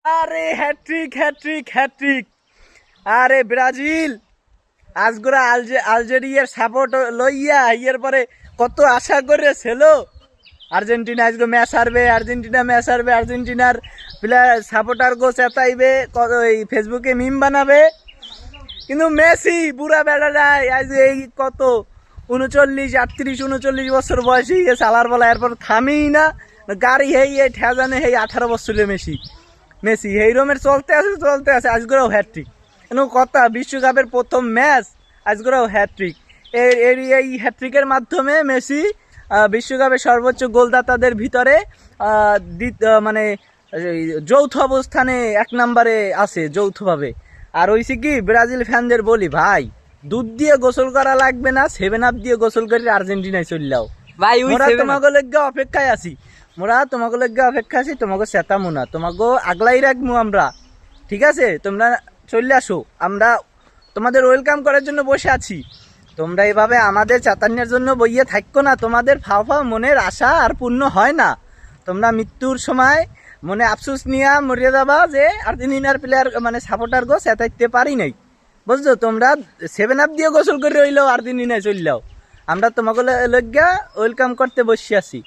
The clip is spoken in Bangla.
আরে হ্যাট্রিক হ্যাট্রিক হ্যাট্রিক! আরে ব্রাজিল আজগরা আলজেরিয়ার সাপোর্ট লইয়া ইয়ের পরে কত আশা করে ছিল আর্জেন্টিনা আজকে ম্যাচ হারবে, আর্জেন্টিনার প্লেয়ার সাপোর্টার গো চেতাইবে, এই ফেসবুকে মিম বানাবে। কিন্তু মেসি বুড়া বেড়াটাই আজ এই কত 39 38 39 বছর বয়সে গিয়ে চালার বলা, এরপর থামেই না। গাড়ি হেই ঠেজানে হেই 18 বছরের মেসি মেসি এই রমের চলতে আছে আজকেও হ্যাট্রিক। কথা বিশ্বকাপের প্রথম ম্যাচ আজকেও হ্যাট্রিক। এই হ্যাট্রিকের মাধ্যমে মেসি বিশ্বকাপের সর্বোচ্চ গোলদাতাদের ভিতরে মানে যৌথ অবস্থানে 1 নম্বরে আছে যৌথভাবে। আর হইছে কি, ব্রাজিল ফ্যানদের বলি ভাই, দুধ দিয়ে গোসল করা লাগবে না, 7 আপ দিয়ে গোসল করে আর্জেন্টিনায় চললাও ভাই। মোরা তোমাকে লজ্ঞা অপেক্ষায় আছি, তোমাকে চেতামু না, তোমাকে আগলাই রাখবো আমরা। ঠিক আছে, তোমরা চলে আসো, আমরা তোমাদের ওয়েলকাম করার জন্য বসে আছি। তোমরা এভাবে আমাদের চাতান্যের জন্য বইয়ে থাকো না, তোমাদের ফাও মনের আশা আর পূর্ণ হয় না। তোমরা মৃত্যুর সময় মনে আফসোস নিয়ে মরে যাবা যে আর্জেন্টিনার প্লেয়ার মানে সাপোর্টার গো চেতাইতে পারি নাই। বুঝছো, তোমরা 7 আপ দিয়ে গোসল করে রইলেও আর্জেন্টিনায় চললেও আমরা তোমাকে লজ্ঞা ওয়েলকাম করতে বসে আছি।